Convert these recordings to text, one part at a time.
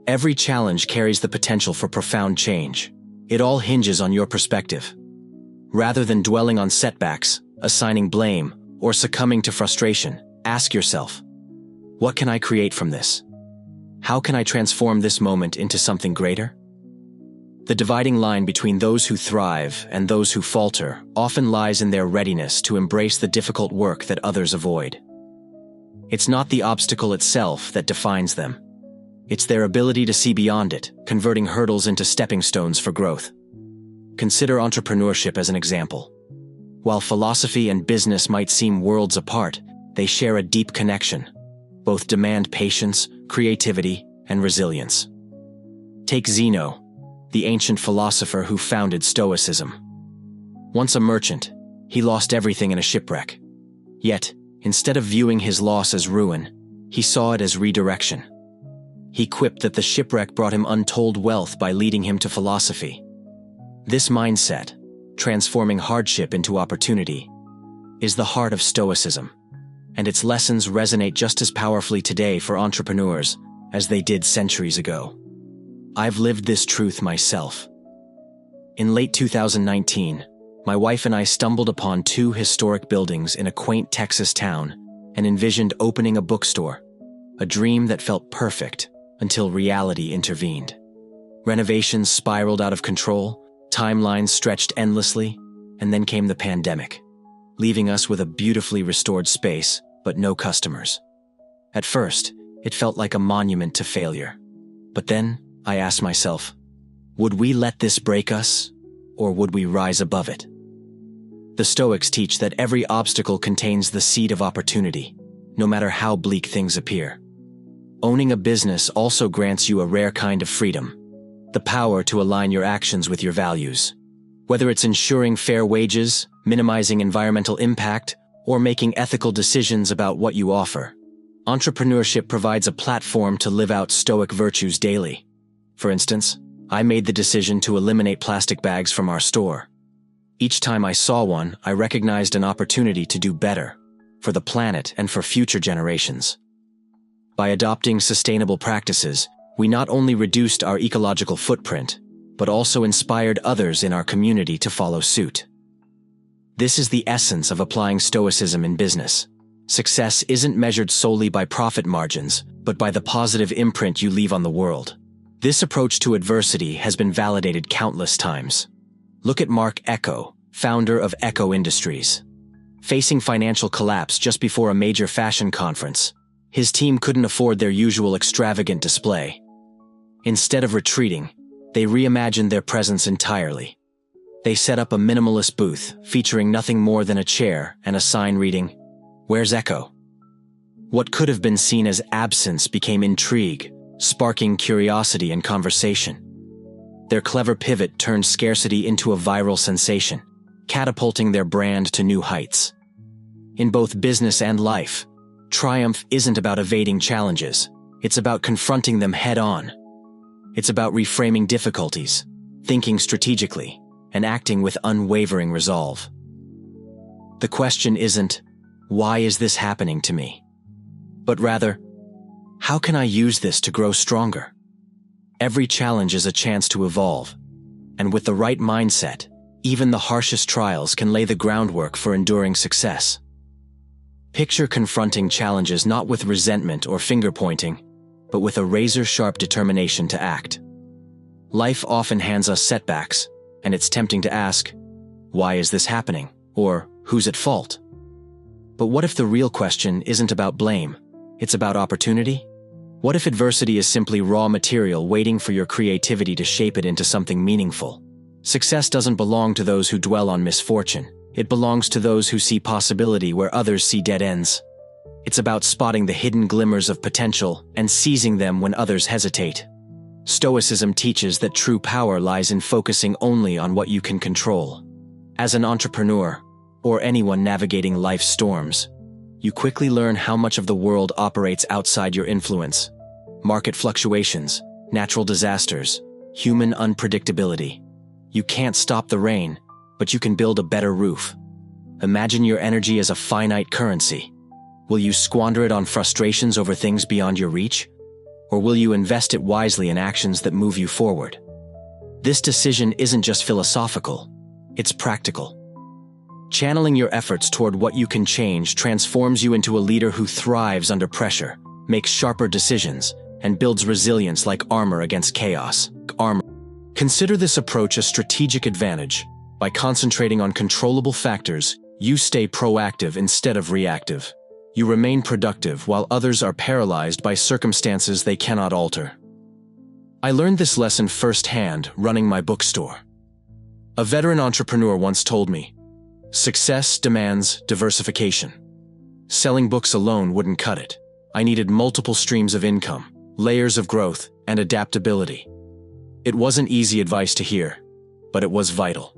Every challenge carries the potential for profound change. It all hinges on your perspective. Rather than dwelling on setbacks, assigning blame, or succumbing to frustration, ask yourself, what can I create from this? How can I transform this moment into something greater? The dividing line between those who thrive and those who falter often lies in their readiness to embrace the difficult work that others avoid. It's not the obstacle itself that defines them. It's their ability to see beyond it, converting hurdles into stepping stones for growth. Consider entrepreneurship as an example. While philosophy and business might seem worlds apart, they share a deep connection. Both demand patience, creativity, and resilience. Take Zeno, the ancient philosopher who founded Stoicism. Once a merchant, he lost everything in a shipwreck. Yet, instead of viewing his loss as ruin, he saw it as redirection. He quipped that the shipwreck brought him untold wealth by leading him to philosophy. This mindset, transforming hardship into opportunity, is the heart of Stoicism, and its lessons resonate just as powerfully today for entrepreneurs as they did centuries ago. I've lived this truth myself. In late 2019, my wife and I stumbled upon two historic buildings in a quaint Texas town and envisioned opening a bookstore, a dream that felt perfect until reality intervened. Renovations spiraled out of control, timelines stretched endlessly, and then came the pandemic, leaving us with a beautifully restored space but no customers. At first, it felt like a monument to failure. But then, I asked myself, would we let this break us, or would we rise above it? The Stoics teach that every obstacle contains the seed of opportunity, no matter how bleak things appear. Owning a business also grants you a rare kind of freedom, the power to align your actions with your values. Whether it's ensuring fair wages, minimizing environmental impact, or making ethical decisions about what you offer, entrepreneurship provides a platform to live out Stoic virtues daily. For instance, I made the decision to eliminate plastic bags from our store. Each time I saw one, I recognized an opportunity to do better, for the planet and for future generations. By adopting sustainable practices, we not only reduced our ecological footprint, but also inspired others in our community to follow suit. This is the essence of applying Stoicism in business. Success isn't measured solely by profit margins, but by the positive imprint you leave on the world. This approach to adversity has been validated countless times. Look at Mark Ecko, founder of Ecko Industries. Facing financial collapse just before a major fashion conference, his team couldn't afford their usual extravagant display. Instead of retreating, they reimagined their presence entirely. They set up a minimalist booth featuring nothing more than a chair and a sign reading, "Where's Ecko?" What could have been seen as absence became intrigue, sparking curiosity and conversation. Their clever pivot turned scarcity into a viral sensation, catapulting their brand to new heights. In both business and life, triumph isn't about evading challenges, it's about confronting them head-on. It's about reframing difficulties, thinking strategically, and acting with unwavering resolve. The question isn't, why is this happening to me? But rather, how can I use this to grow stronger? Every challenge is a chance to evolve, and with the right mindset, even the harshest trials can lay the groundwork for enduring success. Picture confronting challenges not with resentment or finger-pointing, but with a razor-sharp determination to act. Life often hands us setbacks, and it's tempting to ask, why is this happening? Or, who's at fault? But what if the real question isn't about blame? It's about opportunity? What if adversity is simply raw material waiting for your creativity to shape it into something meaningful? Success doesn't belong to those who dwell on misfortune. It belongs to those who see possibility where others see dead ends. It's about spotting the hidden glimmers of potential and seizing them when others hesitate. Stoicism teaches that true power lies in focusing only on what you can control. As an entrepreneur, or anyone navigating life's storms, you quickly learn how much of the world operates outside your influence. Market fluctuations, natural disasters, human unpredictability. You can't stop the rain, but you can build a better roof. Imagine your energy as a finite currency. Will you squander it on frustrations over things beyond your reach? Or will you invest it wisely in actions that move you forward? This decision isn't just philosophical, it's practical. Channeling your efforts toward what you can change transforms you into a leader who thrives under pressure, makes sharper decisions, and builds resilience like armor against chaos. Consider this approach a strategic advantage. By concentrating on controllable factors, you stay proactive instead of reactive. You remain productive while others are paralyzed by circumstances they cannot alter. I learned this lesson firsthand running my bookstore. A veteran entrepreneur once told me, "Success demands diversification. Selling books alone wouldn't cut it. I needed multiple streams of income, layers of growth, and adaptability." It wasn't easy advice to hear, but it was vital.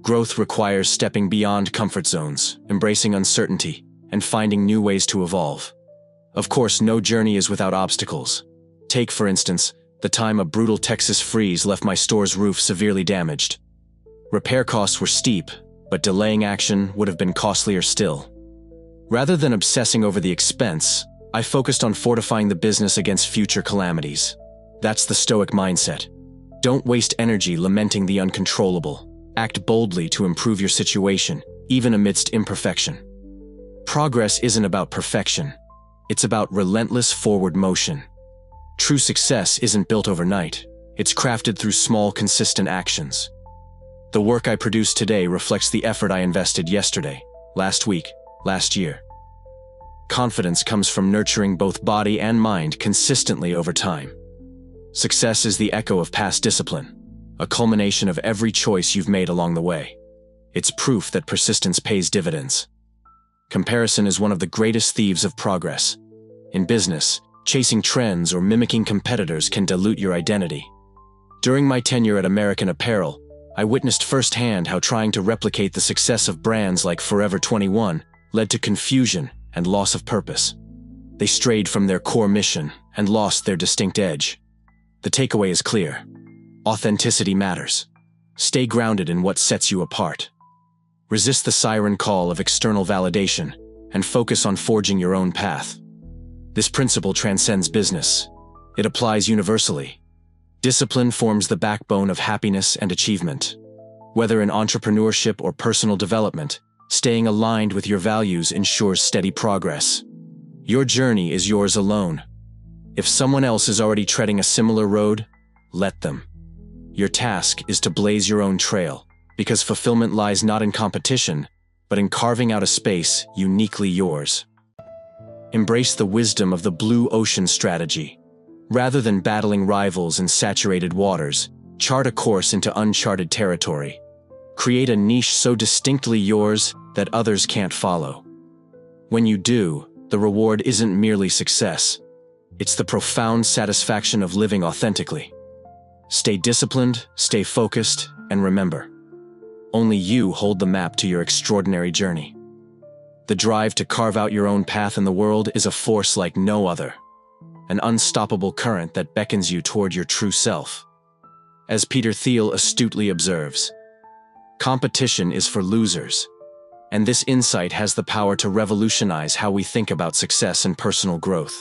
Growth requires stepping beyond comfort zones, embracing uncertainty, and finding new ways to evolve. Of course, no journey is without obstacles. Take, for instance, the time a brutal Texas freeze left my store's roof severely damaged. Repair costs were steep, but delaying action would have been costlier still. Rather than obsessing over the expense, I focused on fortifying the business against future calamities. That's the Stoic mindset. Don't waste energy lamenting the uncontrollable. Act boldly to improve your situation, even amidst imperfection. Progress isn't about perfection. It's about relentless forward motion. True success isn't built overnight. It's crafted through small, consistent actions. The work I produce today reflects the effort I invested yesterday, last week, last year. Confidence comes from nurturing both body and mind consistently over time. Success is the echo of past discipline, a culmination of every choice you've made along the way. It's proof that persistence pays dividends. Comparison is one of the greatest thieves of progress. In business, chasing trends or mimicking competitors can dilute your identity. During my tenure at American Apparel, I witnessed firsthand how trying to replicate the success of brands like Forever 21 led to confusion and loss of purpose. They strayed from their core mission and lost their distinct edge. The takeaway is clear. Authenticity matters. Stay grounded in what sets you apart. Resist the siren call of external validation and focus on forging your own path. This principle transcends business. It applies universally. Discipline forms the backbone of happiness and achievement. Whether in entrepreneurship or personal development, staying aligned with your values ensures steady progress. Your journey is yours alone. If someone else is already treading a similar road, let them. Your task is to blaze your own trail, because fulfillment lies not in competition, but in carving out a space uniquely yours. Embrace the wisdom of the blue ocean strategy. Rather than battling rivals in saturated waters, chart a course into uncharted territory. Create a niche so distinctly yours that others can't follow. When you do, the reward isn't merely success. It's the profound satisfaction of living authentically. Stay disciplined, stay focused, and remember, only you hold the map to your extraordinary journey. The drive to carve out your own path in the world is a force like no other, an unstoppable current that beckons you toward your true self. As Peter Thiel astutely observes, competition is for losers, and this insight has the power to revolutionize how we think about success and personal growth.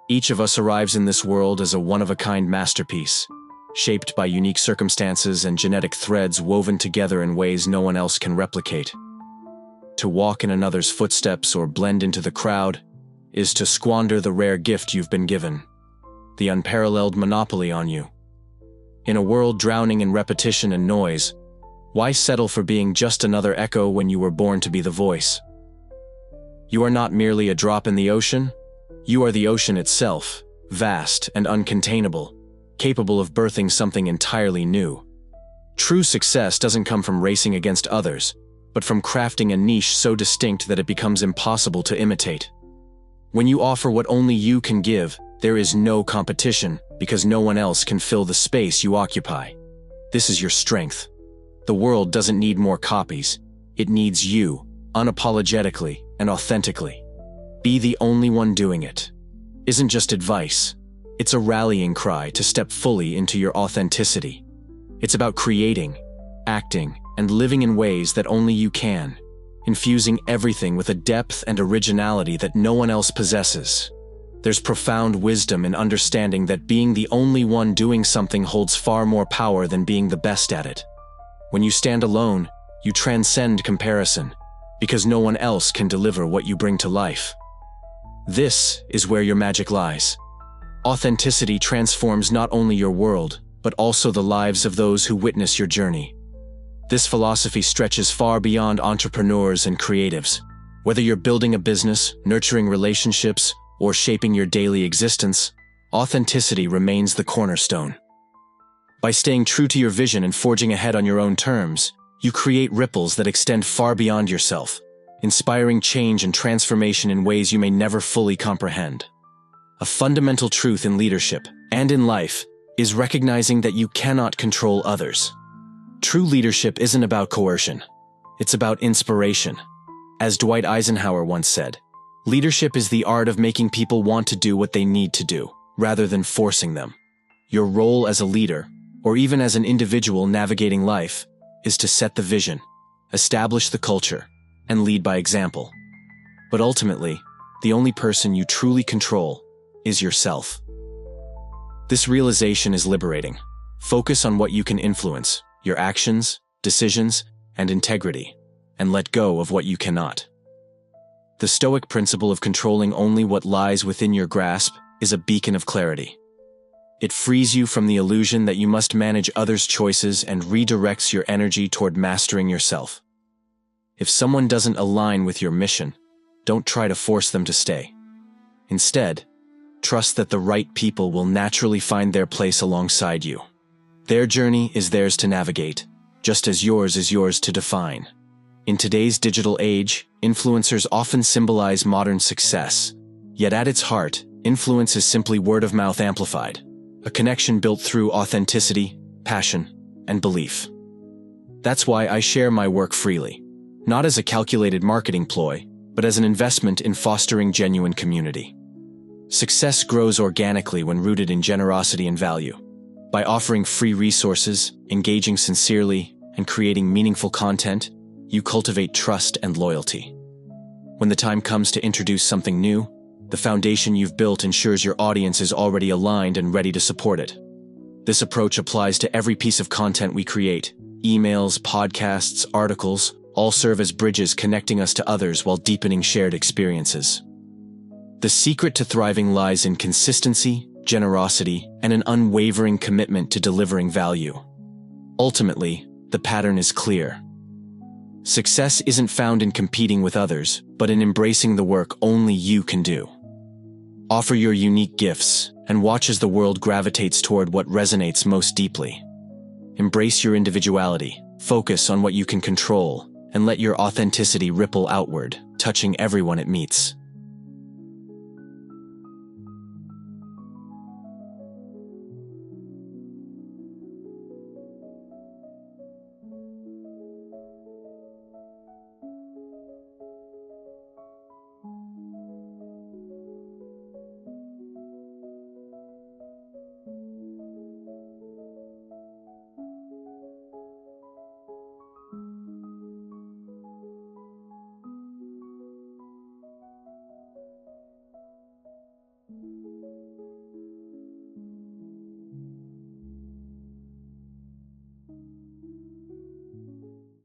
Each of us arrives in this world as a one-of-a-kind masterpiece, shaped by unique circumstances and genetic threads woven together in ways no one else can replicate. To walk in another's footsteps or blend into the crowd is to squander the rare gift you've been given, the unparalleled monopoly on you. In a world drowning in repetition and noise, why settle for being just another echo when you were born to be the voice? You are not merely a drop in the ocean. You are the ocean itself, vast and uncontainable, capable of birthing something entirely new. True success doesn't come from racing against others, but from crafting a niche so distinct that it becomes impossible to imitate. When you offer what only you can give, there is no competition because no one else can fill the space you occupy. This is your strength. The world doesn't need more copies. It needs you, unapologetically and authentically. Be the only one doing it. Isn't just advice. It's a rallying cry to step fully into your authenticity. It's about creating, acting, and living in ways that only you can, infusing everything with a depth and originality that no one else possesses. There's profound wisdom in understanding that being the only one doing something holds far more power than being the best at it. When you stand alone, you transcend comparison, because no one else can deliver what you bring to life. This is where your magic lies. Authenticity transforms not only your world, but also the lives of those who witness your journey. This philosophy stretches far beyond entrepreneurs and creatives. Whether you're building a business, nurturing relationships, or shaping your daily existence, authenticity remains the cornerstone. By staying true to your vision and forging ahead on your own terms, you create ripples that extend far beyond yourself, inspiring change and transformation in ways you may never fully comprehend. A fundamental truth in leadership and in life is recognizing that you cannot control others. True leadership isn't about coercion. It's about inspiration. As Dwight Eisenhower once said, leadership is the art of making people want to do what they need to do, rather than forcing them. Your role as a leader, or even as an individual navigating life, is to set the vision, establish the culture, and lead by example. But ultimately, the only person you truly control is yourself. This realization is liberating. Focus on what you can influence, your actions, decisions, and integrity, and let go of what you cannot. The Stoic principle of controlling only what lies within your grasp is a beacon of clarity. It frees you from the illusion that you must manage others' choices and redirects your energy toward mastering yourself. If someone doesn't align with your mission, don't try to force them to stay. Instead, trust that the right people will naturally find their place alongside you. Their journey is theirs to navigate, just as yours is yours to define. In today's digital age, influencers often symbolize modern success. Yet at its heart, influence is simply word-of-mouth amplified, a connection built through authenticity, passion, and belief. That's why I share my work freely, not as a calculated marketing ploy, but as an investment in fostering genuine community. Success grows organically when rooted in generosity and value. By offering free resources, engaging sincerely, and creating meaningful content, you cultivate trust and loyalty. When the time comes to introduce something new, the foundation you've built ensures your audience is already aligned and ready to support it. This approach applies to every piece of content we create. Emails, podcasts, articles, all serve as bridges connecting us to others while deepening shared experiences. The secret to thriving lies in consistency, generosity, and an unwavering commitment to delivering value. Ultimately, the pattern is clear. Success isn't found in competing with others, but in embracing the work only you can do. Offer your unique gifts, and watch as the world gravitates toward what resonates most deeply. Embrace your individuality, focus on what you can control, and let your authenticity ripple outward, touching everyone it meets.